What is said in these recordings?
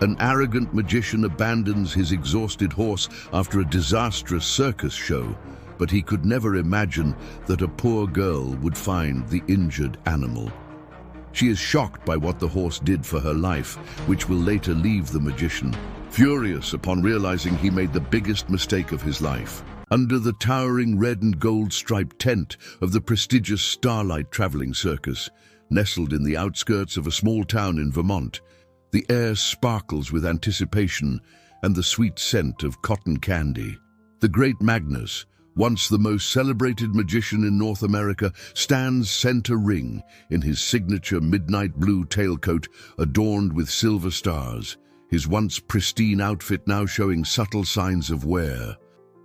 An arrogant magician abandons his exhausted horse after a disastrous circus show, but he could never imagine that a poor girl would find the injured animal. She is shocked by what the horse did for her life, which will later leave the magician, furious upon realizing he made the biggest mistake of his life. Under the towering red and gold striped tent of the prestigious Starlight Traveling Circus, nestled in the outskirts of a small town in Vermont, the air sparkles with anticipation and the sweet scent of cotton candy. The great Magnus, once the most celebrated magician in North America, stands center ring in his signature midnight blue tailcoat adorned with silver stars, his once pristine outfit now showing subtle signs of wear.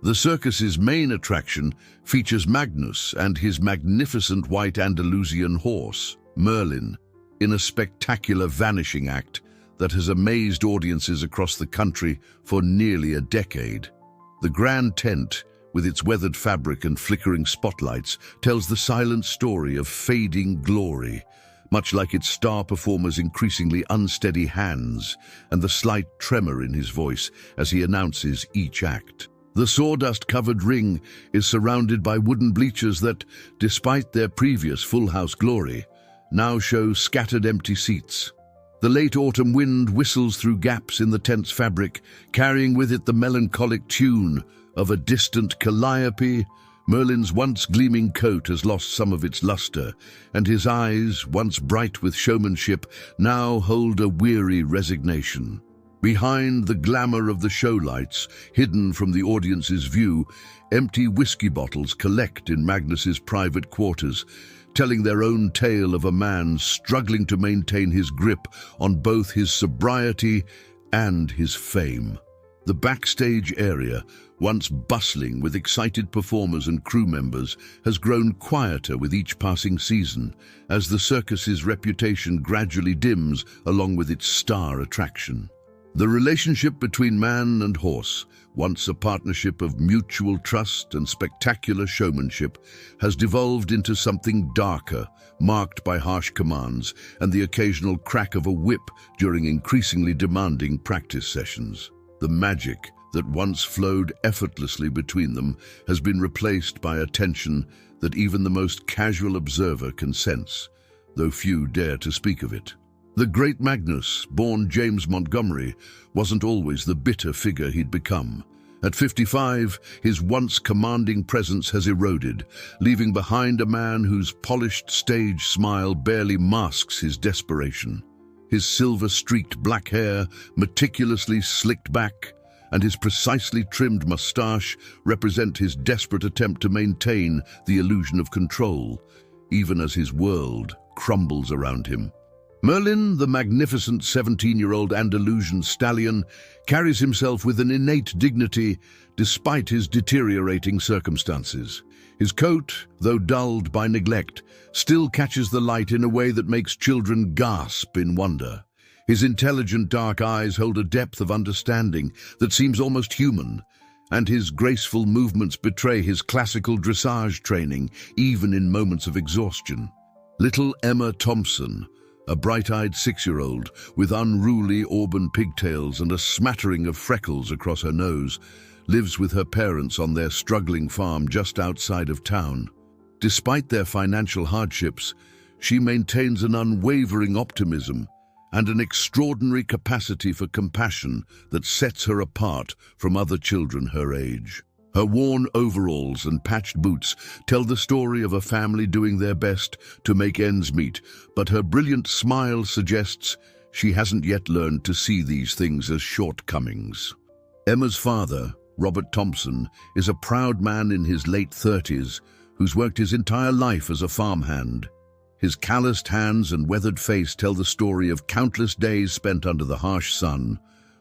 The circus's main attraction features Magnus and his magnificent white Andalusian horse, Merlin, in a spectacular vanishing act that has amazed audiences across the country for nearly a decade. The grand tent, with its weathered fabric and flickering spotlights, tells the silent story of fading glory, much like its star performer's increasingly unsteady hands and the slight tremor in his voice as he announces each act. The sawdust-covered ring is surrounded by wooden bleachers that, despite their previous full house glory, now show scattered empty seats. The late autumn wind whistles through gaps in the tent's fabric, carrying with it the melancholic tune of a distant calliope. Merlin's once gleaming coat has lost some of its luster, and his eyes, once bright with showmanship, now hold a weary resignation. Behind the glamour of the show lights, hidden from the audience's view, empty whiskey bottles collect in Magnus's private quarters, telling their own tale of a man struggling to maintain his grip on both his sobriety and his fame. The backstage area, once bustling with excited performers and crew members, has grown quieter with each passing season, as the circus's reputation gradually dims along with its star attraction. The relationship between man and horse, once a partnership of mutual trust and spectacular showmanship, has devolved into something darker, marked by harsh commands and the occasional crack of a whip during increasingly demanding practice sessions. The magic that once flowed effortlessly between them has been replaced by a tension that even the most casual observer can sense, though few dare to speak of it. The great Magnus, born James Montgomery, wasn't always the bitter figure he'd become. At 55, his once commanding presence has eroded, leaving behind a man whose polished stage smile barely masks his desperation. His silver-streaked black hair, meticulously slicked back, and his precisely trimmed mustache represent his desperate attempt to maintain the illusion of control, even as his world crumbles around him. Merlin, the magnificent 17-year-old Andalusian stallion, carries himself with an innate dignity despite his deteriorating circumstances. His coat, though dulled by neglect, still catches the light in a way that makes children gasp in wonder. His intelligent dark eyes hold a depth of understanding that seems almost human, and his graceful movements betray his classical dressage training, even in moments of exhaustion. Little Emma Thompson, a bright-eyed 6-year-old with unruly auburn pigtails and a smattering of freckles across her nose, lives with her parents on their struggling farm just outside of town. Despite their financial hardships, she maintains an unwavering optimism and an extraordinary capacity for compassion that sets her apart from other children her age. Her worn overalls and patched boots tell the story of a family doing their best to make ends meet, but her brilliant smile suggests she hasn't yet learned to see these things as shortcomings. Emma's father, Robert Thompson, is a proud man in his late 30s who's worked his entire life as a farmhand. His calloused hands and weathered face tell the story of countless days spent under the harsh sun,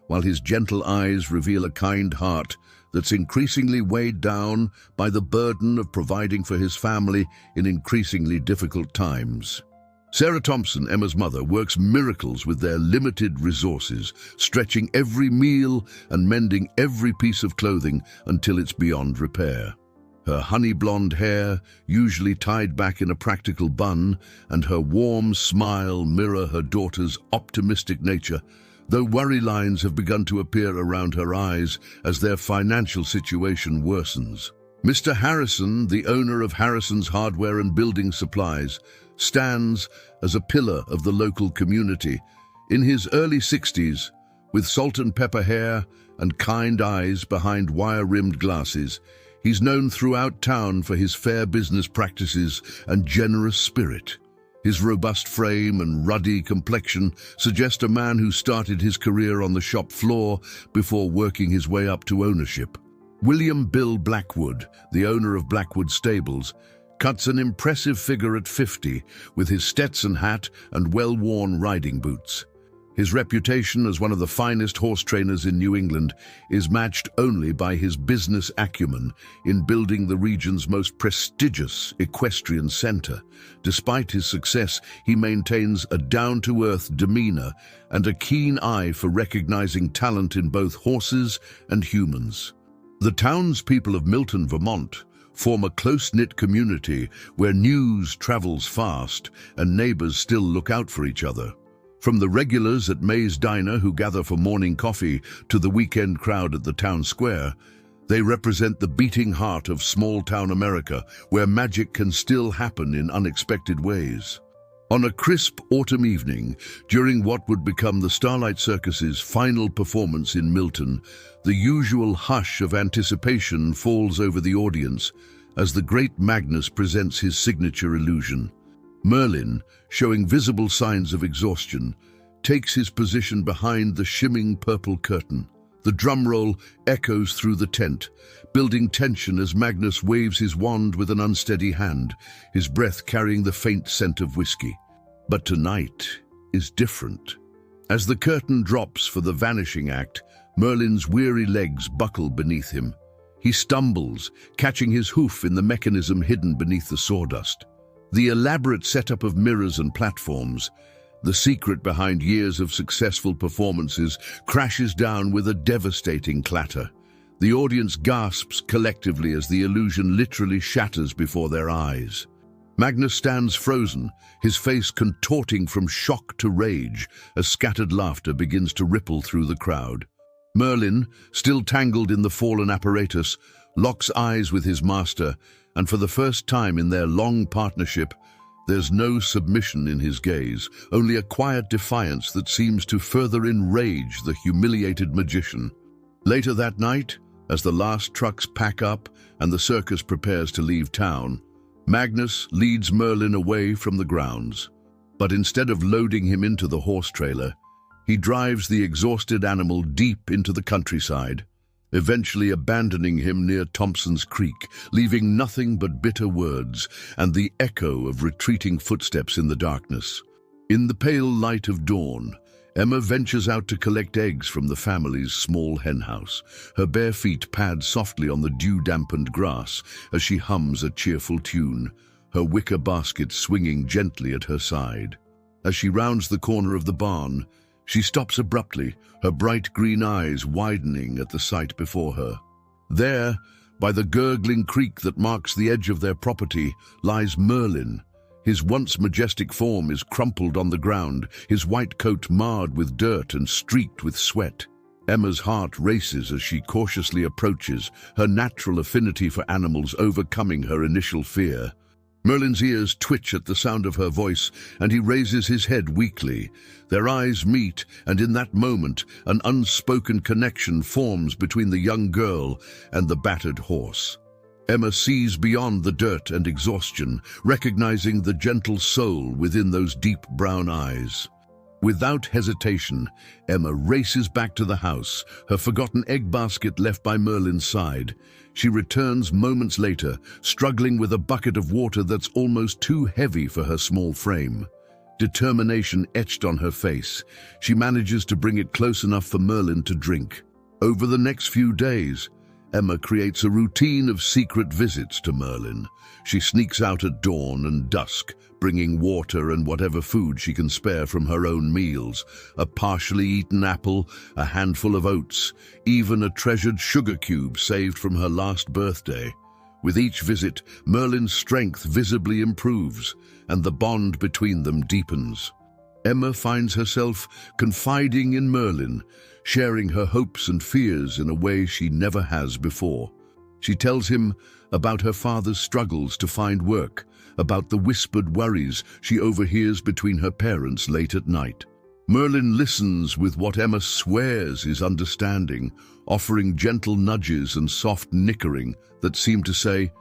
while his gentle eyes reveal a kind heart that's increasingly weighed down by the burden of providing for his family in increasingly difficult times. Sarah Thompson, Emma's mother, works miracles with their limited resources, stretching every meal and mending every piece of clothing until it's beyond repair. Her honey-blonde hair, usually tied back in a practical bun, and her warm smile mirror her daughter's optimistic nature, though worry lines have begun to appear around her eyes as their financial situation worsens. Mr. Harrison, the owner of Harrison's Hardware and Building Supplies, stands as a pillar of the local community. In his early 60s, with salt and pepper hair and kind eyes behind wire-rimmed glasses, he's known throughout town for his fair business practices and generous spirit. His robust frame and ruddy complexion suggest a man who started his career on the shop floor before working his way up to ownership. William Bill Blackwood, the owner of Blackwood Stables, cuts an impressive figure at 50 with his Stetson hat and well-worn riding boots. His reputation as one of the finest horse trainers in New England is matched only by his business acumen in building the region's most prestigious equestrian center. Despite his success, he maintains a down-to-earth demeanor and a keen eye for recognizing talent in both horses and humans. The townspeople of Milton, Vermont, form a close-knit community where news travels fast and neighbors still look out for each other. From the regulars at May's Diner who gather for morning coffee to the weekend crowd at the town square, they represent the beating heart of small-town America, where magic can still happen in unexpected ways. On a crisp autumn evening, during what would become the Starlight Circus's final performance in Milton, the usual hush of anticipation falls over the audience as the great Magnus presents his signature illusion. Merlin, showing visible signs of exhaustion, takes his position behind the shimming purple curtain. The drum roll echoes through the tent, building tension as Magnus waves his wand with an unsteady hand, his breath carrying the faint scent of whiskey. But tonight is different. As the curtain drops for the vanishing act, Merlin's weary legs buckle beneath him. He stumbles, catching his hoof in the mechanism hidden beneath the sawdust. The elaborate setup of mirrors and platforms, the secret behind years of successful performances, crashes down with a devastating clatter. The audience gasps collectively as the illusion literally shatters before their eyes. Magnus stands frozen, his face contorting from shock to rage as scattered laughter begins to ripple through the crowd. Merlin, still tangled in the fallen apparatus, locks eyes with his master, and for the first time in their long partnership, there's no submission in his gaze, only a quiet defiance that seems to further enrage the humiliated magician. Later that night, as the last trucks pack up and the circus prepares to leave town, Magnus leads Merlin away from the grounds. But instead of loading him into the horse trailer, he drives the exhausted animal deep into the countryside, eventually abandoning him near Thompson's Creek, leaving nothing but bitter words and the echo of retreating footsteps in the darkness. In the pale light of dawn, Emma ventures out to collect eggs from the family's small henhouse. Her bare feet pad softly on the dew-dampened grass as she hums a cheerful tune, her wicker basket swinging gently at her side. As she rounds the corner of the barn, she stops abruptly, her bright green eyes widening at the sight before her. There, by the gurgling creek that marks the edge of their property, lies Merlin. His once majestic form is crumpled on the ground, his white coat marred with dirt and streaked with sweat. Emma's heart races as she cautiously approaches, her natural affinity for animals overcoming her initial fear. Merlin's ears twitch at the sound of her voice, and he raises his head weakly. Their eyes meet, and in that moment, an unspoken connection forms between the young girl and the battered horse. Emma sees beyond the dirt and exhaustion, recognizing the gentle soul within those deep brown eyes. Without hesitation, Emma races back to the house, her forgotten egg basket left by Merlin's side. She returns moments later, struggling with a bucket of water that's almost too heavy for her small frame. Determination etched on her face, she manages to bring it close enough for Merlin to drink. Over the next few days, Emma creates a routine of secret visits to Merlin. She sneaks out at dawn and dusk, bringing water and whatever food she can spare from her own meals, a partially eaten apple, a handful of oats, even a treasured sugar cube saved from her last birthday. With each visit, Merlin's strength visibly improves, and the bond between them deepens. Emma finds herself confiding in Merlin, sharing her hopes and fears in a way she never has before. She tells him about her father's struggles to find work, about the whispered worries she overhears between her parents late at night. Merlin listens with what Emma swears is understanding, offering gentle nudges and soft nickering that seem to say,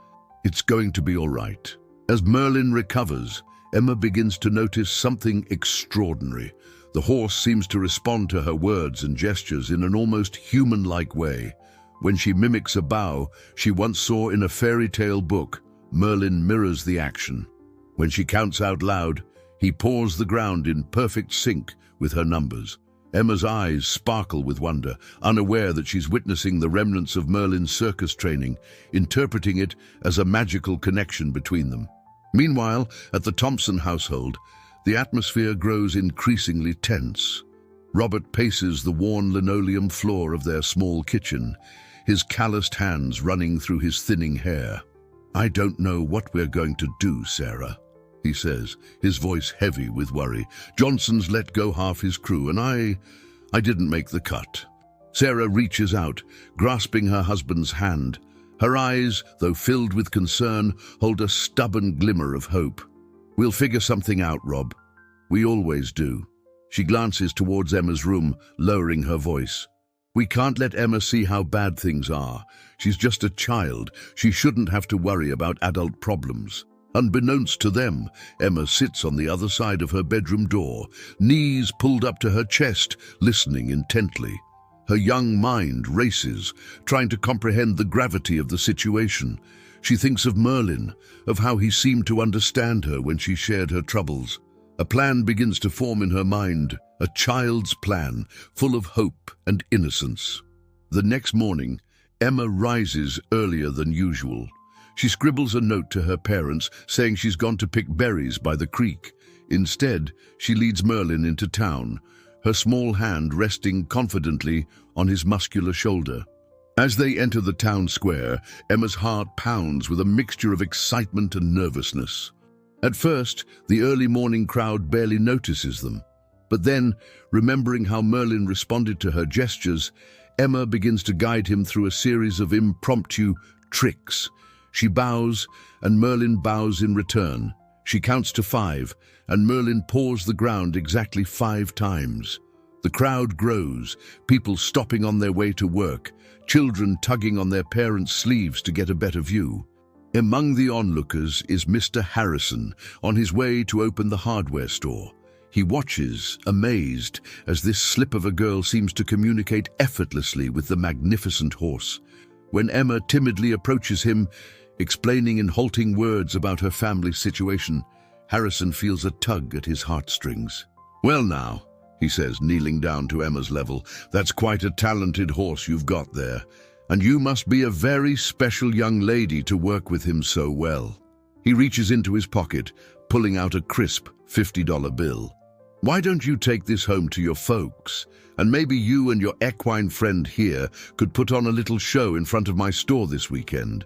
"It's going to be all right." As Merlin recovers, Emma begins to notice something extraordinary. The horse seems to respond to her words and gestures in an almost human-like way. When she mimics a bow she once saw in a fairy tale book, Merlin mirrors the action. When she counts out loud, he paws the ground in perfect sync with her numbers. Emma's eyes sparkle with wonder, unaware that she's witnessing the remnants of Merlin's circus training, interpreting it as a magical connection between them. Meanwhile, at the Thompson household, the atmosphere grows increasingly tense. Robert paces the worn linoleum floor of their small kitchen, his calloused hands running through his thinning hair. "I don't know what we're going to do, Sarah," he says, his voice heavy with worry. "Johnson's let go half his crew, and I didn't make the cut." Sarah reaches out, grasping her husband's hand. Her eyes, though filled with concern, hold a stubborn glimmer of hope. "We'll figure something out, Rob. We always do." She glances towards Emma's room, lowering her voice. "We can't let Emma see how bad things are. She's just a child. She shouldn't have to worry about adult problems." Unbeknownst to them, Emma sits on the other side of her bedroom door, knees pulled up to her chest, listening intently. Her young mind races, trying to comprehend the gravity of the situation. She thinks of Merlin, of how he seemed to understand her when she shared her troubles. A plan begins to form in her mind, a child's plan, full of hope and innocence. The next morning, Emma rises earlier than usual. She scribbles a note to her parents saying she's gone to pick berries by the creek. Instead, she leads Merlin into town, her small hand resting confidently on his muscular shoulder. As they enter the town square, Emma's heart pounds with a mixture of excitement and nervousness. At first, the early morning crowd barely notices them. But then, remembering how Merlin responded to her gestures, Emma begins to guide him through a series of impromptu tricks. She bows, and Merlin bows in return. She counts to 5, and Merlin paws the ground exactly 5 times. The crowd grows, people stopping on their way to work, children tugging on their parents' sleeves to get a better view. Among the onlookers is Mr. Harrison, on his way to open the hardware store. He watches, amazed, as this slip of a girl seems to communicate effortlessly with the magnificent horse. When Emma timidly approaches him, explaining in halting words about her family's situation, Harrison feels a tug at his heartstrings. "Well now," he says, kneeling down to Emma's level, "that's quite a talented horse you've got there, and you must be a very special young lady to work with him so well." He reaches into his pocket, pulling out a crisp $50 bill. "Why don't you take this home to your folks, and maybe you and your equine friend here could put on a little show in front of my store this weekend?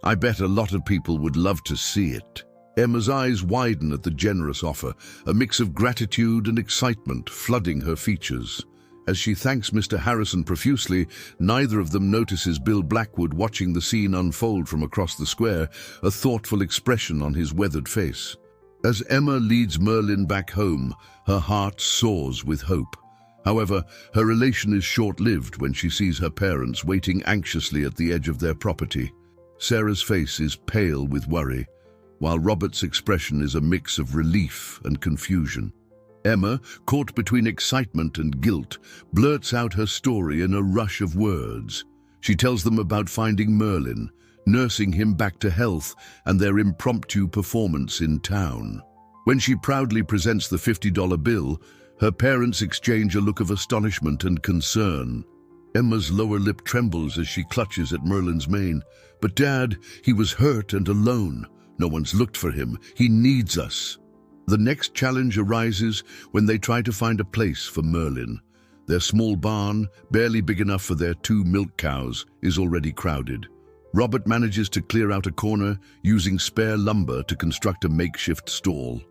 I bet a lot of people would love to see it." Emma's eyes widen at the generous offer, a mix of gratitude and excitement flooding her features. As she thanks Mr. Harrison profusely, neither of them notices Bill Blackwood watching the scene unfold from across the square, a thoughtful expression on his weathered face. As Emma leads Merlin back home, her heart soars with hope. However, her elation is short-lived when she sees her parents waiting anxiously at the edge of their property. Sarah's face is pale with worry, while Robert's expression is a mix of relief and confusion. Emma, caught between excitement and guilt, blurts out her story in a rush of words. She tells them about finding Merlin, nursing him back to health, and their impromptu performance in town. When she proudly presents the $50 bill, her parents exchange a look of astonishment and concern. Emma's lower lip trembles as she clutches at Merlin's mane. "But Dad, he was hurt and alone. No one's looked for him. He needs us." The next challenge arises when they try to find a place for Merlin. Their small barn, barely big enough for their 2 milk cows, is already crowded. Robert manages to clear out a corner, using spare lumber to construct a makeshift stall.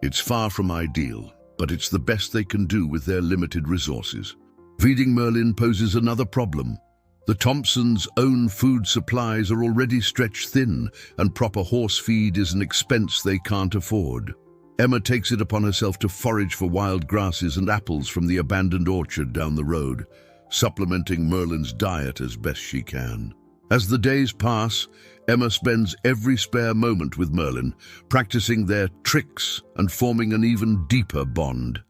It's far from ideal, but it's the best they can do with their limited resources. Feeding Merlin poses another problem. The Thompsons' own food supplies are already stretched thin, and proper horse feed is an expense they can't afford. Emma takes it upon herself to forage for wild grasses and apples from the abandoned orchard down the road, supplementing Merlin's diet as best she can. As the days pass, Emma spends every spare moment with Merlin, practicing their tricks and forming an even deeper bond.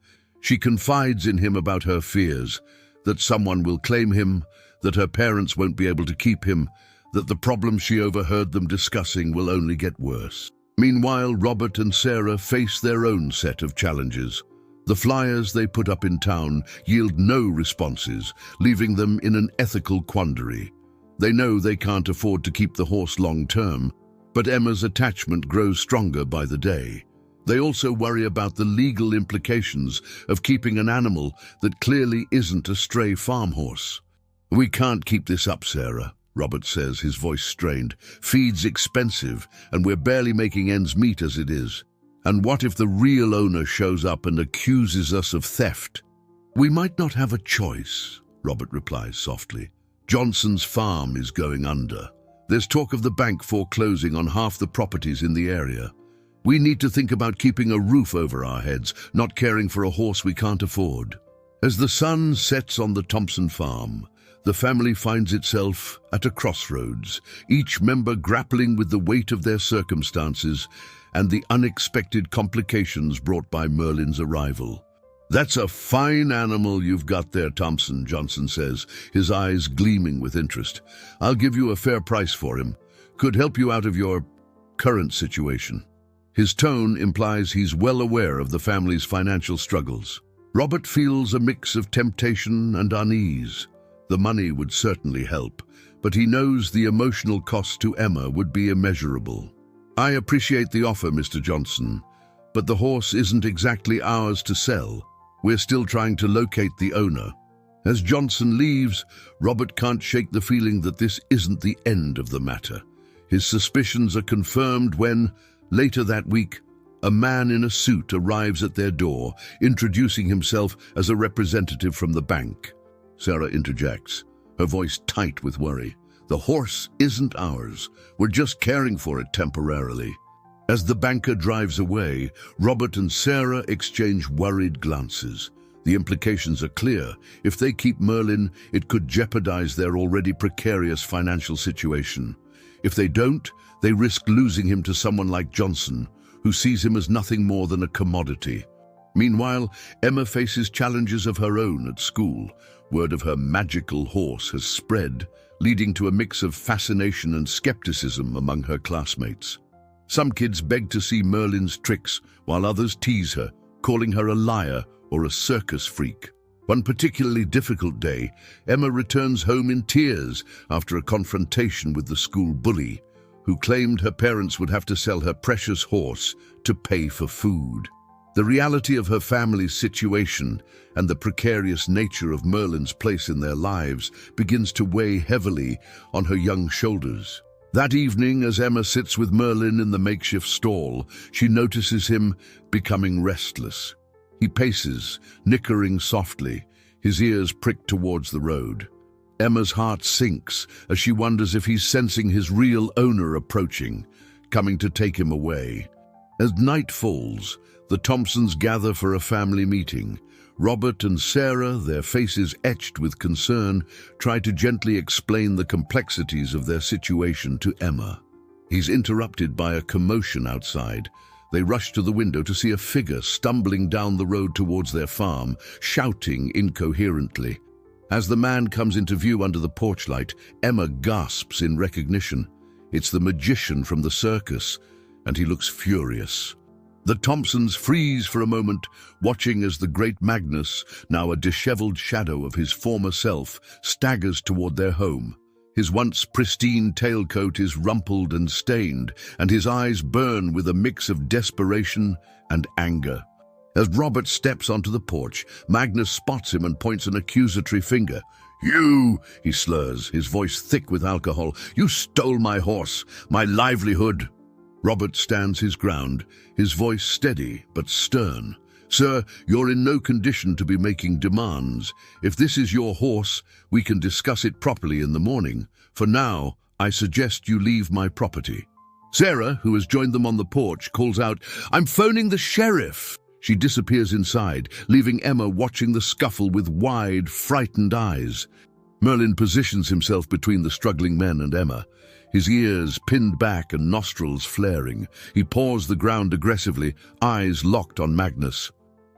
She confides in him about her fears, that someone will claim him, that her parents won't be able to keep him, that the problems she overheard them discussing will only get worse. Meanwhile, Robert and Sarah face their own set of challenges. The flyers they put up in town yield no responses, leaving them in an ethical quandary. They know they can't afford to keep the horse long term, but Emma's attachment grows stronger by the day. They also worry about the legal implications of keeping an animal that clearly isn't a stray farm horse. "We can't keep this up, Sarah," Robert says, his voice strained. "Feed's expensive, and we're barely making ends meet as it is. And what if the real owner shows up and accuses us of theft?" "We might not have a choice," Robert replies softly. "Johnson's farm is going under. There's talk of the bank foreclosing on half the properties in the area. We need to think about keeping a roof over our heads, not caring for a horse we can't afford." As the sun sets on the Thompson farm, the family finds itself at a crossroads, each member grappling with the weight of their circumstances and the unexpected complications brought by Merlin's arrival. "That's a fine animal you've got there, Thompson," Johnson says, his eyes gleaming with interest. "I'll give you a fair price for him. Could help you out of your current situation." His tone implies he's well aware of the family's financial struggles. Robert feels a mix of temptation and unease. The money would certainly help, but he knows the emotional cost to Emma would be immeasurable. "I appreciate the offer, Mr. Johnson, but the horse isn't exactly ours to sell. We're still trying to locate the owner." As Johnson leaves, Robert can't shake the feeling that this isn't the end of the matter. His suspicions are confirmed when, later that week, a man in a suit arrives at their door, introducing himself as a representative from the bank. Sarah interjects, her voice tight with worry. "The horse isn't ours. We're just caring for it temporarily." As the banker drives away, Robert and Sarah exchange worried glances. The implications are clear. If they keep Merlin, it could jeopardize their already precarious financial situation. If they don't, they risk losing him to someone like Johnson, who sees him as nothing more than a commodity. Meanwhile, Emma faces challenges of her own at school. Word of her magical horse has spread, leading to a mix of fascination and skepticism among her classmates. Some kids beg to see Merlin's tricks, while others tease her, calling her a liar or a circus freak. One particularly difficult day, Emma returns home in tears after a confrontation with the school bully, who claimed her parents would have to sell her precious horse to pay for food. The reality of her family's situation and the precarious nature of Merlin's place in their lives begins to weigh heavily on her young shoulders. That evening, as Emma sits with Merlin in the makeshift stall, she notices him becoming restless. He paces, nickering softly, his ears pricked towards the road. Emma's heart sinks as she wonders if he's sensing his real owner approaching, coming to take him away. As night falls, the Thompsons gather for a family meeting. Robert and Sarah, their faces etched with concern, try to gently explain the complexities of their situation to Emma. He's interrupted by a commotion outside. They rush to the window to see a figure stumbling down the road towards their farm, shouting incoherently. As the man comes into view under the porch light, Emma gasps in recognition. It's the magician from the circus, and he looks furious. The Thompsons freeze for a moment, watching as the great Magnus, now a disheveled shadow of his former self, staggers toward their home. His once pristine tailcoat is rumpled and stained, and his eyes burn with a mix of desperation and anger. As Robert steps onto the porch, Magnus spots him and points an accusatory finger. "You," he slurs, his voice thick with alcohol, "you stole my horse, my livelihood." Robert stands his ground, his voice steady but stern. Sir, you're in no condition to be making demands. If this is your horse, we can discuss it properly in the morning. For now, I suggest you leave my property. Sarah, who has joined them on the porch, calls out, "I'm phoning the sheriff!" She disappears inside, leaving Emma watching the scuffle with wide, frightened eyes. Merlin positions himself between the struggling men and Emma, his ears pinned back and nostrils flaring. He paws the ground aggressively, eyes locked on Magnus.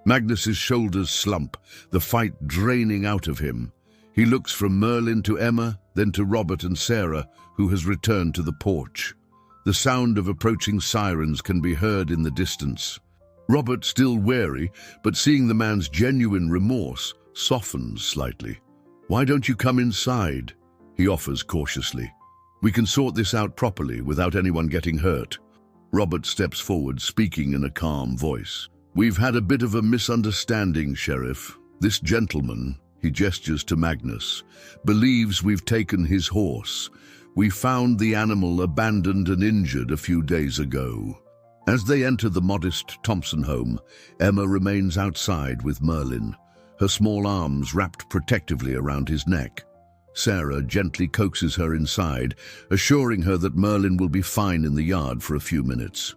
Magnus's shoulders slump, the fight draining out of him. He looks from Merlin to Emma, then to Robert and Sarah, who has returned to the porch. The sound of approaching sirens can be heard in the distance. Robert, still wary, but seeing the man's genuine remorse, softens slightly. "Why don't you come inside?" he offers cautiously. "We can sort this out properly without anyone getting hurt." Robert steps forward, speaking in a calm voice. "We've had a bit of a misunderstanding, Sheriff. This gentleman," he gestures to Magnus, "believes we've taken his horse. We found the animal abandoned and injured a few days ago." As they enter the modest Thompson home, Emma remains outside with Merlin, her small arms wrapped protectively around his neck. Sarah gently coaxes her inside, assuring her that Merlin will be fine in the yard for a few minutes.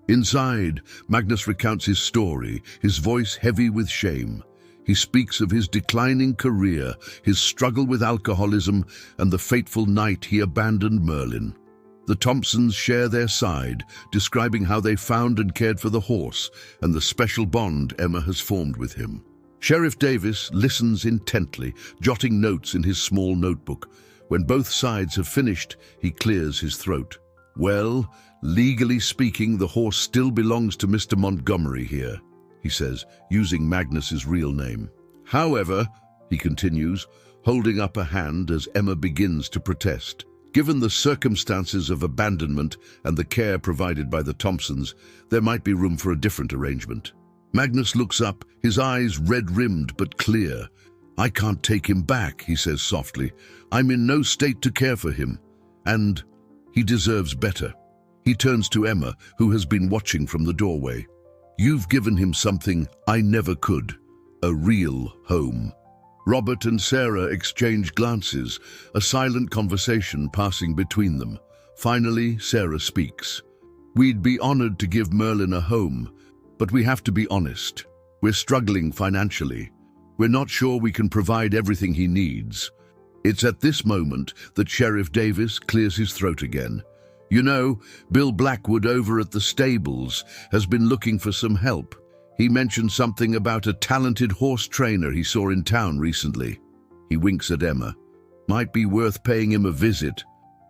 Inside, Magnus recounts his story, his voice heavy with shame. He speaks of his declining career, his struggle with alcoholism, and the fateful night he abandoned Merlin. The Thompsons share their side, describing how they found and cared for the horse and the special bond Emma has formed with him. Sheriff Davis listens intently, jotting notes in his small notebook. When both sides have finished, he clears his throat. "Well, legally speaking, the horse still belongs to Mr. Montgomery here," he says, using Magnus's real name. "However," he continues, holding up a hand as Emma begins to protest, "given the circumstances of abandonment and the care provided by the Thompsons, there might be room for a different arrangement." Magnus looks up, his eyes red-rimmed but clear. "I can't take him back," he says softly. "I'm in no state to care for him, and he deserves better." He turns to Emma, who has been watching from the doorway. "You've given him something I never could, a real home." Robert and Sarah exchange glances, a silent conversation passing between them. Finally, Sarah speaks. "We'd be honored to give Merlin a home, but we have to be honest. We're struggling financially. We're not sure we can provide everything he needs." It's at this moment that Sheriff Davis clears his throat again. "You know, Bill Blackwood over at the stables has been looking for some help. He mentioned something about a talented horse trainer he saw in town recently." He winks at Emma. "Might be worth paying him a visit."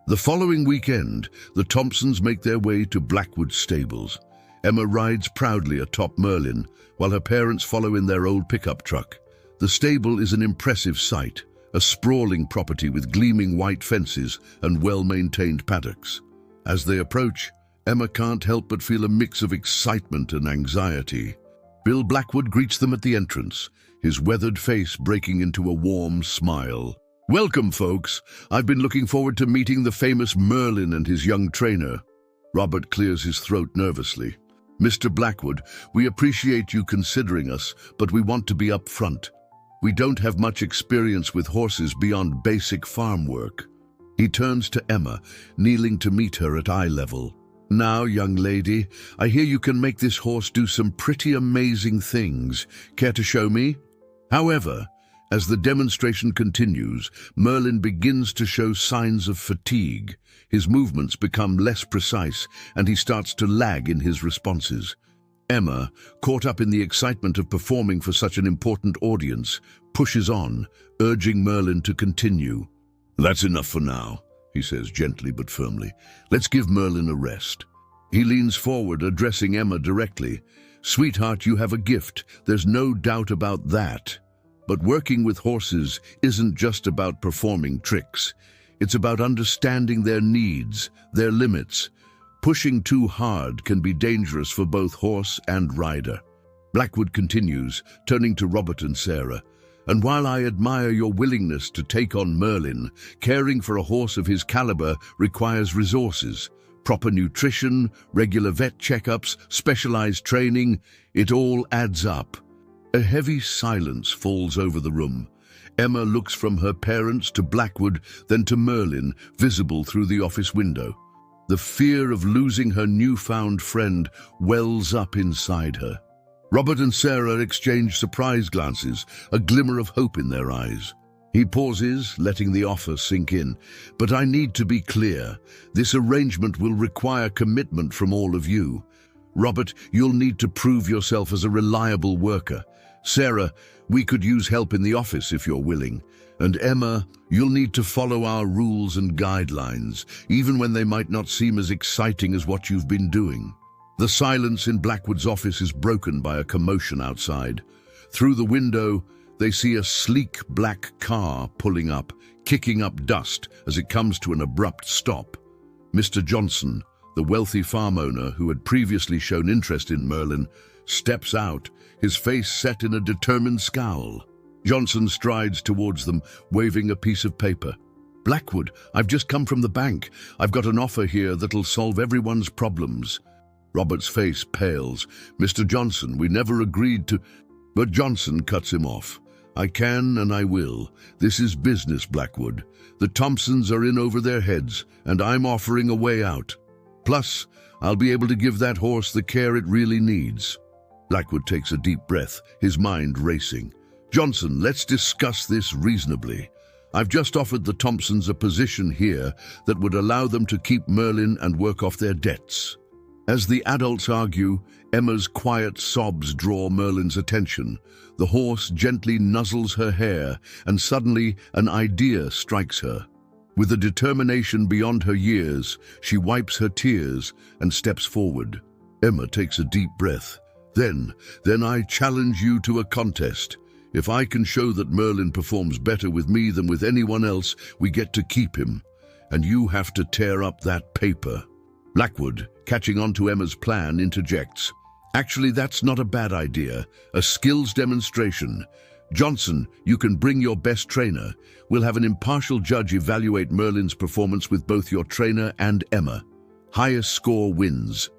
The following weekend, the Thompsons make their way to Blackwood stables. Emma rides proudly atop Merlin, while her parents follow in their old pickup truck. The stable is an impressive sight, a sprawling property with gleaming white fences and well-maintained paddocks. As they approach, Emma can't help but feel a mix of excitement and anxiety. Bill Blackwood greets them at the entrance, his weathered face breaking into a warm smile. "Welcome, folks. I've been looking forward to meeting the famous Merlin and his young trainer." Robert clears his throat nervously. "Mr. Blackwood, we appreciate you considering us, but we want to be upfront. We don't have much experience with horses beyond basic farm work." He turns to Emma, kneeling to meet her at eye level. "Now, young lady, I hear you can make this horse do some pretty amazing things. Care to show me?" However, as the demonstration continues, Merlin begins to show signs of fatigue. His movements become less precise, and he starts to lag in his responses. Emma, caught up in the excitement of performing for such an important audience, pushes on, urging Merlin to continue. "That's enough for now," he says gently but firmly. "Let's give Merlin a rest." He leans forward, addressing Emma directly. "Sweetheart, you have a gift. There's no doubt about that. But working with horses isn't just about performing tricks. It's about understanding their needs, their limits. Pushing too hard can be dangerous for both horse and rider." Blackwood continues, turning to Robert and Sarah. "And while I admire your willingness to take on Merlin, caring for a horse of his caliber requires resources, Proper nutrition, regular vet checkups, specialized training, it all adds up. A heavy silence falls over the room. Emma looks from her parents to Blackwood, then to Merlin, visible through the office window. The fear of losing her newfound friend wells up inside her. Robert and Sarah exchange surprised glances, a glimmer of hope in their eyes. He pauses, letting the offer sink in. But I need to be clear. This arrangement will require commitment from all of you. Robert, you'll need to prove yourself as a reliable worker. Sarah, we could use help in the office if you're willing. And Emma, you'll need to follow our rules and guidelines, even when they might not seem as exciting as what you've been doing. The silence in Blackwood's office is broken by a commotion outside. Through the window, they see a sleek black car pulling up, kicking up dust as it comes to an abrupt stop. Mr. Johnson, the wealthy farm owner who had previously shown interest in Merlin, steps out, his face set in a determined scowl. Johnson strides towards them, waving a piece of paper. Blackwood, I've just come from the bank. I've got an offer here that'll solve everyone's problems. Robert's face pales. Mr. Johnson, we never agreed to... But Johnson cuts him off. I can and I will. This is business, Blackwood. The Thompsons are in over their heads, and I'm offering a way out. Plus, I'll be able to give that horse the care it really needs. Blackwood takes a deep breath, his mind racing. Johnson, let's discuss this reasonably. I've just offered the Thompsons a position here that would allow them to keep Merlin and work off their debts. As the adults argue, Emma's quiet sobs draw Merlin's attention. The horse gently nuzzles her hair, and suddenly an idea strikes her. With a determination beyond her years, she wipes her tears and steps forward. Emma takes a deep breath. Then I challenge you to a contest. If I can show that Merlin performs better with me than with anyone else, we get to keep him. And you have to tear up that paper. Blackwood, catching on to Emma's plan, interjects. Actually, that's not a bad idea. A skills demonstration. Johnson, you can bring your best trainer. We'll have an impartial judge evaluate Merlin's performance with both your trainer and Emma. Highest score wins.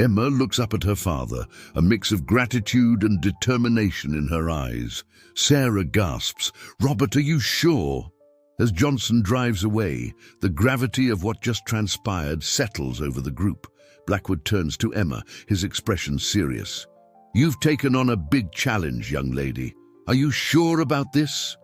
Emma looks up at her father, a mix of gratitude and determination in her eyes. Sarah gasps, Robert, are you sure? As Johnson drives away, the gravity of what just transpired settles over the group. Blackwood turns to Emma, his expression serious. You've taken on a big challenge, young lady. Are you sure about this?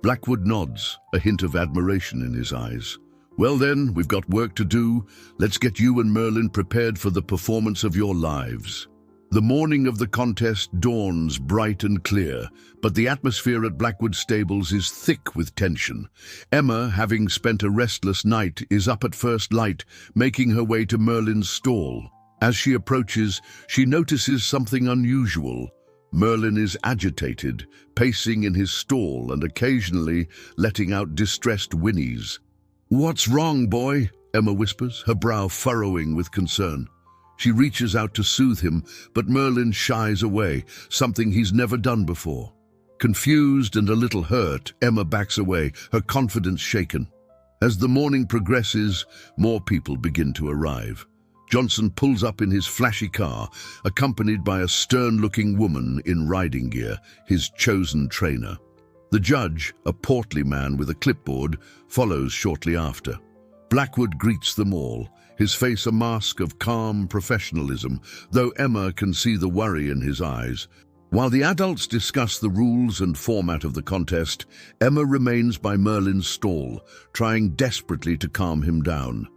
Blackwood nods, a hint of admiration in his eyes. Well then, we've got work to do. Let's get you and Merlin prepared for the performance of your lives. The morning of the contest dawns bright and clear, but the atmosphere at Blackwood Stables is thick with tension. Emma, having spent a restless night, is up at first light, making her way to Merlin's stall. As she approaches, she notices something unusual. Merlin is agitated, pacing in his stall and occasionally letting out distressed whinnies. What's wrong, boy? Emma whispers, her brow furrowing with concern. She reaches out to soothe him, but Merlin shies away, something he's never done before. Confused and a little hurt, Emma backs away, her confidence shaken. As the morning progresses, more people begin to arrive. Johnson pulls up in his flashy car, accompanied by a stern-looking woman in riding gear, his chosen trainer. The judge, a portly man with a clipboard, follows shortly after. Blackwood greets them all, his face a mask of calm professionalism, though Emma can see the worry in his eyes. While the adults discuss the rules and format of the contest, Emma remains by Merlin's stall, trying desperately to calm him down.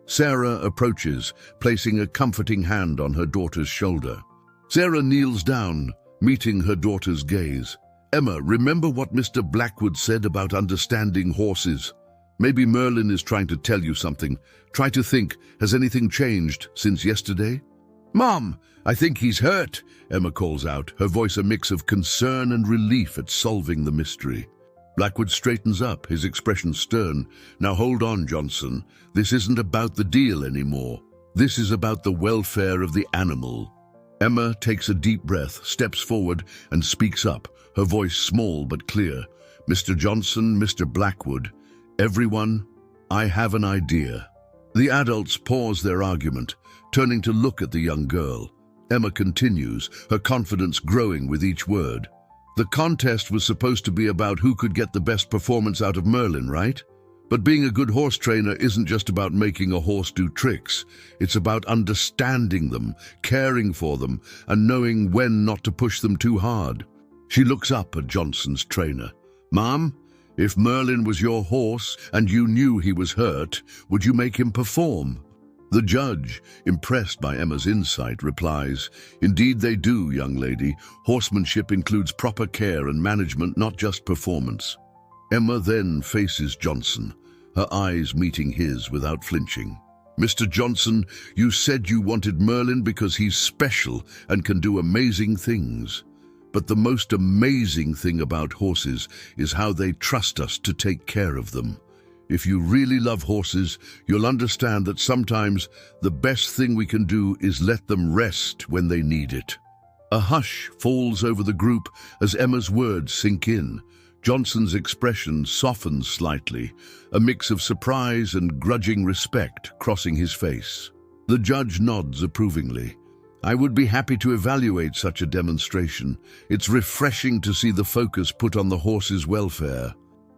Sarah approaches, placing a comforting hand on her daughter's shoulder. Sarah kneels down, meeting her daughter's gaze. Emma, remember what Mr. Blackwood said about understanding horses? Maybe Merlin is trying to tell you something. Try to think, has anything changed since yesterday? Mom, I think he's hurt, Emma calls out, her voice a mix of concern and relief at solving the mystery. Blackwood straightens up, his expression stern. Now hold on, Johnson. This isn't about the deal anymore. This is about the welfare of the animal. Emma takes a deep breath, steps forward, and speaks up, her voice small but clear. Mr. Johnson, Mr. Blackwood, everyone, I have an idea. The adults pause their argument, turning to look at the young girl. Emma continues, her confidence growing with each word. The contest was supposed to be about who could get the best performance out of Merlin, right? But being a good horse trainer isn't just about making a horse do tricks. It's about understanding them, caring for them, and knowing when not to push them too hard. She looks up at Johnson's trainer. "Mom, if Merlin was your horse and you knew he was hurt, would you make him perform?" The judge, impressed by Emma's insight, replies, "Indeed they do, young lady. Horsemanship includes proper care and management, not just performance." Emma then faces Johnson, her eyes meeting his without flinching. "Mr. Johnson, you said you wanted Merlin because he's special and can do amazing things. But the most amazing thing about horses is how they trust us to take care of them. If you really love horses, you'll understand that sometimes the best thing we can do is let them rest when they need it." A hush falls over the group as Emma's words sink in. Johnson's expression softens slightly, a mix of surprise and grudging respect crossing his face. The judge nods approvingly. "I would be happy to evaluate such a demonstration. It's refreshing to see the focus put on the horse's welfare."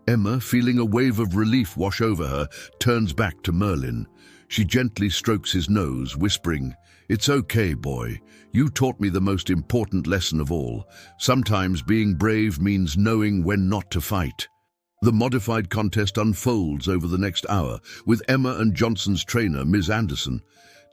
Emma, feeling a wave of relief wash over her, turns back to Merlin. She gently strokes his nose, whispering, "It's okay, boy. You taught me the most important lesson of all. Sometimes being brave means knowing when not to fight." The modified contest unfolds over the next hour, with Emma and Johnson's trainer, Ms. Anderson,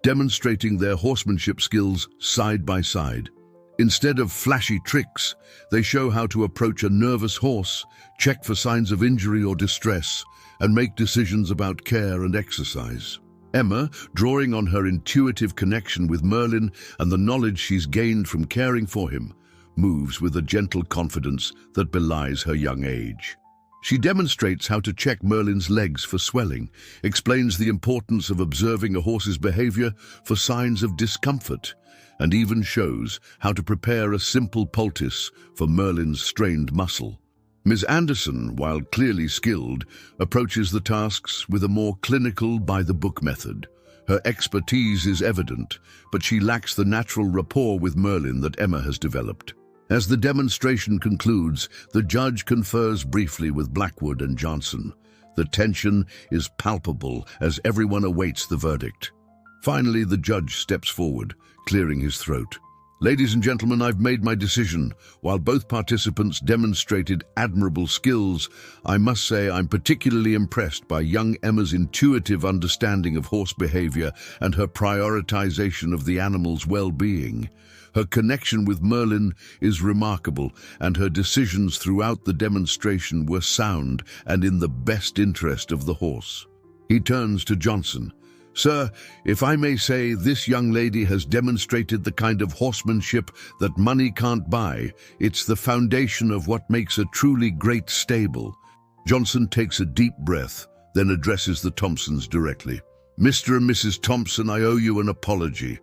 demonstrating their horsemanship skills side by side. Instead of flashy tricks, they show how to approach a nervous horse, check for signs of injury or distress, and make decisions about care and exercise. Emma, drawing on her intuitive connection with Merlin and the knowledge she's gained from caring for him, moves with a gentle confidence that belies her young age. She demonstrates how to check Merlin's legs for swelling, explains the importance of observing a horse's behavior for signs of discomfort, and even shows how to prepare a simple poultice for Merlin's strained muscle. Ms. Anderson, while clearly skilled, approaches the tasks with a more clinical, by-the-book method. Her expertise is evident, but she lacks the natural rapport with Merlin that Emma has developed. As the demonstration concludes, the judge confers briefly with Blackwood and Johnson. The tension is palpable as everyone awaits the verdict. Finally, the judge steps forward, clearing his throat. "Ladies and gentlemen, I've made my decision. While both participants demonstrated admirable skills, I must say I'm particularly impressed by young Emma's intuitive understanding of horse behavior and her prioritization of the animal's well-being. Her connection with Merlin is remarkable, and her decisions throughout the demonstration were sound and in the best interest of the horse." He turns to Johnson. "Sir, if I may say, this young lady has demonstrated the kind of horsemanship that money can't buy. It's the foundation of what makes a truly great stable." Johnson takes a deep breath, then addresses the Thompsons directly. "Mr. and Mrs. Thompson, I owe you an apology.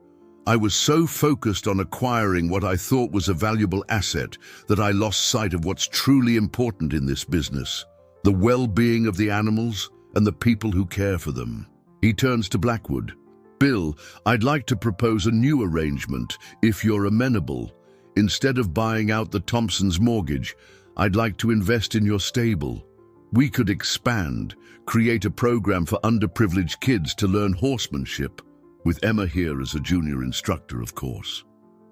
I was so focused on acquiring what I thought was a valuable asset that I lost sight of what's truly important in this business: the well-being of the animals and the people who care for them." He turns to Blackwood. "Bill, I'd like to propose a new arrangement, if you're amenable. Instead of buying out the Thompsons' mortgage, I'd like to invest in your stable. We could expand, create a program for underprivileged kids to learn horsemanship, with Emma here as a junior instructor, of course."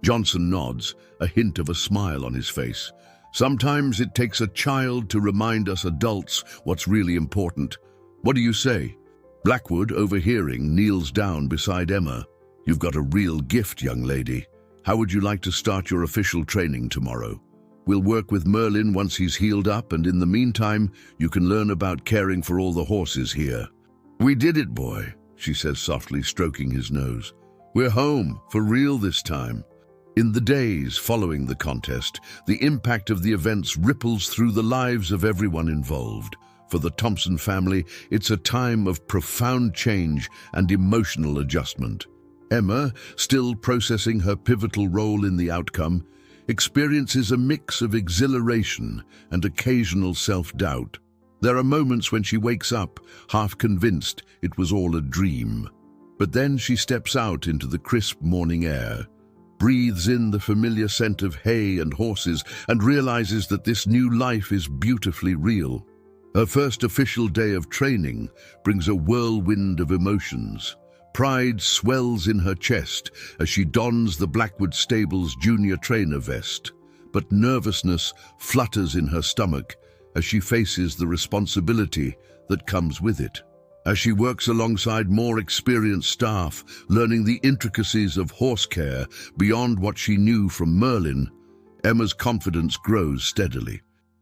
Johnson nods, a hint of a smile on his face. "Sometimes it takes a child to remind us adults what's really important. What do you say?" Blackwood, overhearing, kneels down beside Emma. "You've got a real gift, young lady. How would you like to start your official training tomorrow? We'll work with Merlin once he's healed up, and in the meantime, you can learn about caring for all the horses here." "We did it, boy," she says softly, stroking his nose. "We're home, for real this time." In the days following the contest, the impact of the events ripples through the lives of everyone involved. For the Thompson family, it's a time of profound change and emotional adjustment. Emma, still processing her pivotal role in the outcome, experiences a mix of exhilaration and occasional self-doubt. There are moments when she wakes up, half convinced it was all a dream. But then she steps out into the crisp morning air, breathes in the familiar scent of hay and horses, and realizes that this new life is beautifully real. Her first official day of training brings a whirlwind of emotions. Pride swells in her chest as she dons the Blackwood Stables junior trainer vest, but nervousness flutters in her stomach as she faces the responsibility that comes with it. As she works alongside more experienced staff, learning the intricacies of horse care beyond what she knew from Merlin, Emma's confidence grows steadily.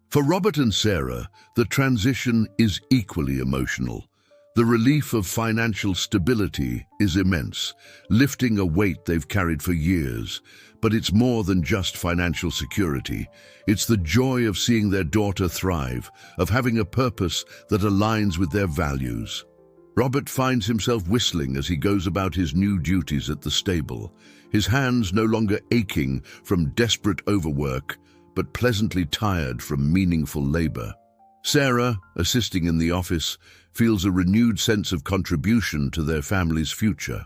For Robert and Sarah, the transition is equally emotional. The relief of financial stability is immense, lifting a weight they've carried for years. But it's more than just financial security. It's the joy of seeing their daughter thrive, of having a purpose that aligns with their values. Robert finds himself whistling as he goes about his new duties at the stable, his hands no longer aching from desperate overwork, but pleasantly tired from meaningful labor. Sarah, assisting in the office, feels a renewed sense of contribution to their family's future.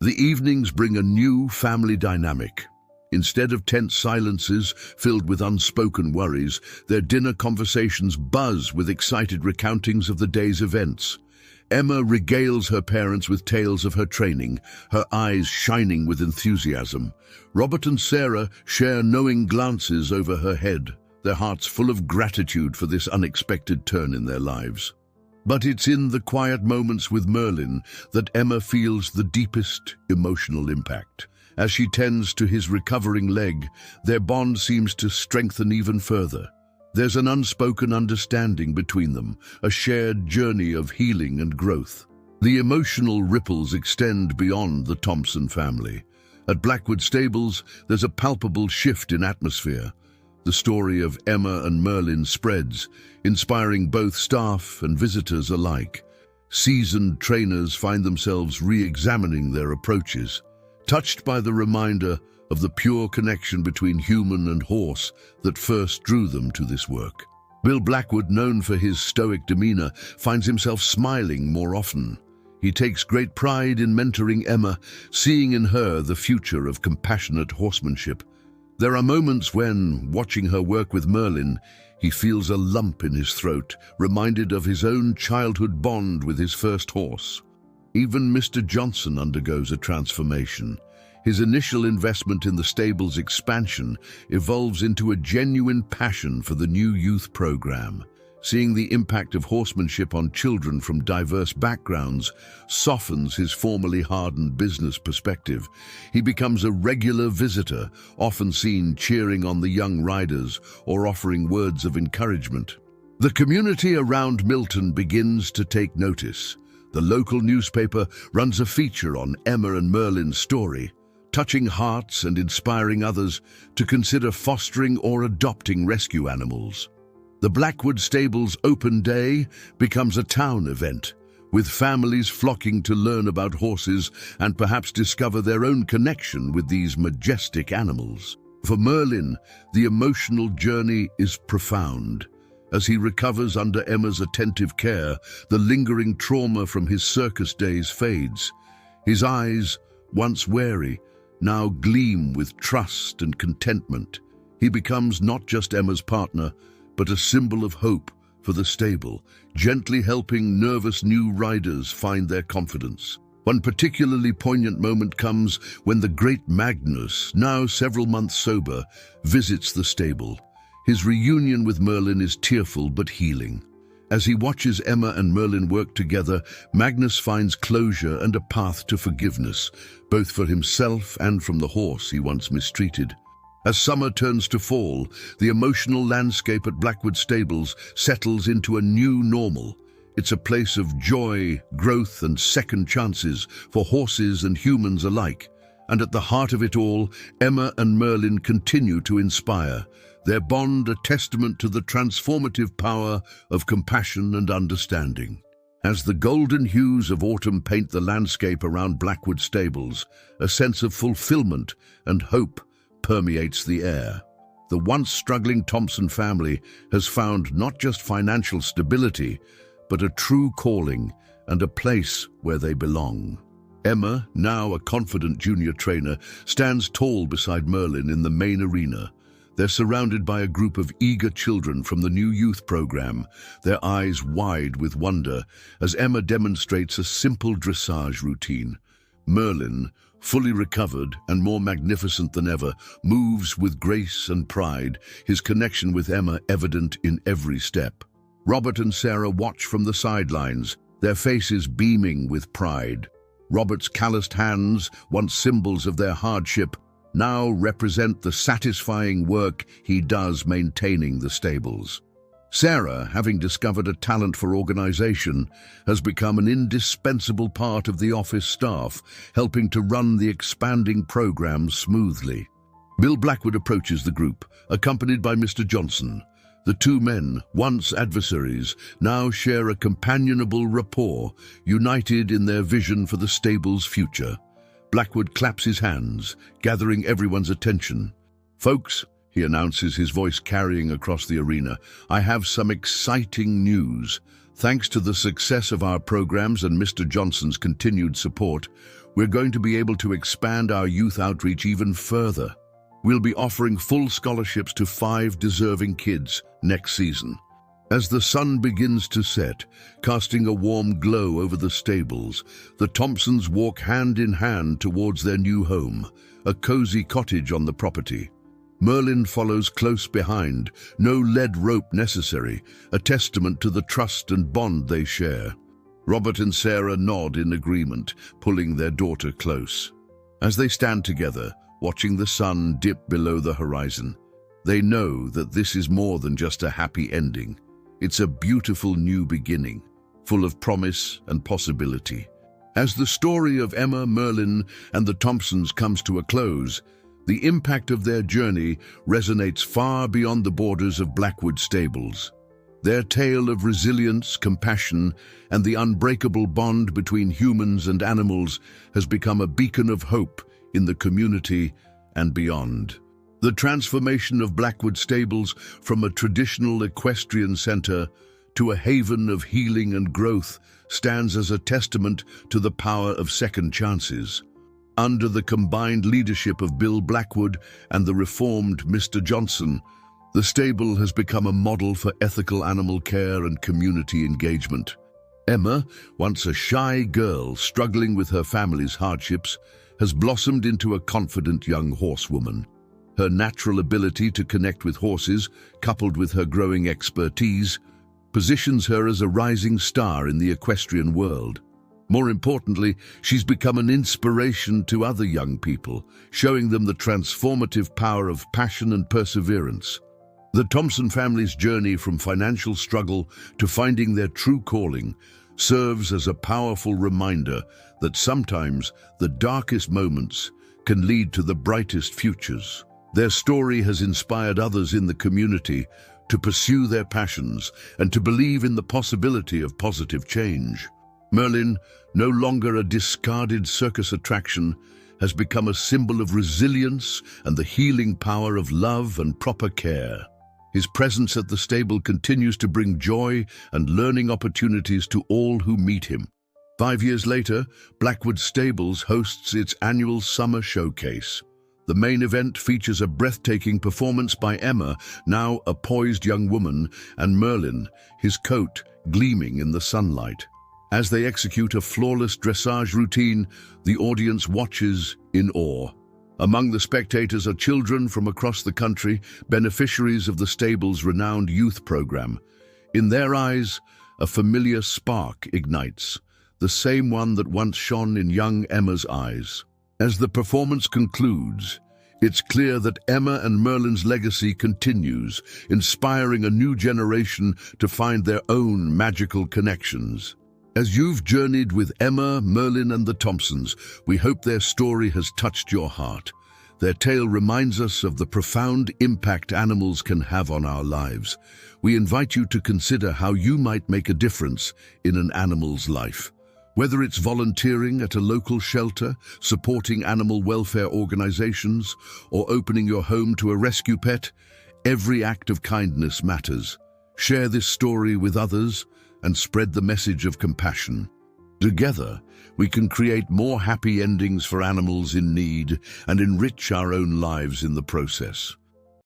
The evenings bring a new family dynamic. Instead of tense silences filled with unspoken worries, their dinner conversations buzz with excited recountings of the day's events. Emma regales her parents with tales of her training, her eyes shining with enthusiasm. Robert and Sarah share knowing glances over her head, their hearts full of gratitude for this unexpected turn in their lives. But it's in the quiet moments with Merlin that Emma feels the deepest emotional impact. As she tends to his recovering leg, their bond seems to strengthen even further. There's an unspoken understanding between them, a shared journey of healing and growth. The emotional ripples extend beyond the Thompson family. At Blackwood Stables, there's a palpable shift in atmosphere. The story of Emma and Merlin spreads, inspiring both staff and visitors alike. Seasoned trainers find themselves re-examining their approaches, touched by the reminder of the pure connection between human and horse that first drew them to this work. Bill Blackwood, known for his stoic demeanor, finds himself smiling more often. He takes great pride in mentoring Emma, seeing in her the future of compassionate horsemanship. There are moments when, watching her work with Merlin, he feels a lump in his throat, reminded of his own childhood bond with his first horse. Even Mr. Johnson undergoes a transformation. His initial investment in the stable's expansion evolves into a genuine passion for the new youth program. Seeing the impact of horsemanship on children from diverse backgrounds softens his formerly hardened business perspective. He becomes a regular visitor, often seen cheering on the young riders or offering words of encouragement. The community around Milton begins to take notice. The local newspaper runs a feature on Emma and Merlin's story, touching hearts and inspiring others to consider fostering or adopting rescue animals. The Blackwood Stables Open Day becomes a town event, with families flocking to learn about horses and perhaps discover their own connection with these majestic animals. For Merlin, the emotional journey is profound. As he recovers under Emma's attentive care, the lingering trauma from his circus days fades. His eyes, once wary, now gleam with trust and contentment. He becomes not just Emma's partner, but a symbol of hope for the stable, gently helping nervous new riders find their confidence. One particularly poignant moment comes when the great Magnus, now several months sober, visits the stable. His reunion with Merlin is tearful but healing. As he watches Emma and Merlin work together, Magnus finds closure and a path to forgiveness, both for himself and from the horse he once mistreated. As summer turns to fall, the emotional landscape at Blackwood Stables settles into a new normal. It's a place of joy, growth, and second chances for horses and humans alike. And at the heart of it all, Emma and Merlin continue to inspire, their bond a testament to the transformative power of compassion and understanding. As the golden hues of autumn paint the landscape around Blackwood Stables, a sense of fulfillment and hope permeates the air. the once struggling Thompson family has found not just financial stability, but a true calling and a place where they belong. Emma, now a confident junior trainer, stands tall beside Merlin in the main arena. They're surrounded by a group of eager children from the new youth program, their eyes wide with wonder as Emma demonstrates a simple dressage routine. Merlin, fully recovered and more magnificent than ever, moves with grace and pride, his connection with Emma evident in every step. Robert and Sarah watch from the sidelines, their faces beaming with pride. Robert's calloused hands, once symbols of their hardship, now represent the satisfying work he does maintaining the stables. Sarah, having discovered a talent for organization, has become an indispensable part of the office staff, helping to run the expanding program smoothly. Bill Blackwood approaches the group, accompanied by Mr. Johnson. The two men, once adversaries, now share a companionable rapport, united in their vision for the stable's future. Blackwood claps his hands, gathering everyone's attention. "Folks," he announces, his voice carrying across the arena, "I have some exciting news. Thanks to the success of our programs and Mr. Johnson's continued support, we're going to be able to expand our youth outreach even further. We'll be offering full scholarships to 5 deserving kids next season." As the sun begins to set, casting a warm glow over the stables, the Thompsons walk hand in hand towards their new home, a cozy cottage on the property. Merlin follows close behind, no lead rope necessary, a testament to the trust and bond they share. Robert and Sarah nod in agreement, pulling their daughter close. As they stand together, watching the sun dip below the horizon, they know that this is more than just a happy ending. It's a beautiful new beginning, full of promise and possibility. As the story of Emma, Merlin, and the Thompsons comes to a close, the impact of their journey resonates far beyond the borders of Blackwood Stables. Their tale of resilience, compassion, and the unbreakable bond between humans and animals has become a beacon of hope in the community and beyond. The transformation of Blackwood Stables from a traditional equestrian center to a haven of healing and growth stands as a testament to the power of second chances. Under the combined leadership of Bill Blackwood and the reformed Mr. Johnson, the stable has become a model for ethical animal care and community engagement. Emma, once a shy girl struggling with her family's hardships, has blossomed into a confident young horsewoman. Her natural ability to connect with horses, coupled with her growing expertise, positions her as a rising star in the equestrian world. More importantly, she's become an inspiration to other young people, showing them the transformative power of passion and perseverance. The Thompson family's journey from financial struggle to finding their true calling serves as a powerful reminder that sometimes the darkest moments can lead to the brightest futures. Their story has inspired others in the community to pursue their passions and to believe in the possibility of positive change. Merlin, no longer a discarded circus attraction, has become a symbol of resilience and the healing power of love and proper care. His presence at the stable continues to bring joy and learning opportunities to all who meet him. 5 years later, Blackwood Stables hosts its annual summer showcase. The main event features a breathtaking performance by Emma, now a poised young woman, and Merlin, his coat gleaming in the sunlight. As they execute a flawless dressage routine, the audience watches in awe. Among the spectators are children from across the country, beneficiaries of the stable's renowned youth program. In their eyes, a familiar spark ignites, the same one that once shone in young Emma's eyes. As the performance concludes, it's clear that Emma and Merlin's legacy continues, inspiring a new generation to find their own magical connections. As you've journeyed with Emma, Merlin, and the Thompsons, we hope their story has touched your heart. Their tale reminds us of the profound impact animals can have on our lives. We invite you to consider how you might make a difference in an animal's life. Whether it's volunteering at a local shelter, supporting animal welfare organizations, or opening your home to a rescue pet, Every act of kindness matters. Share this story with others and spread the message of compassion. Together, we can create more happy endings for animals in need and enrich our own lives in the process.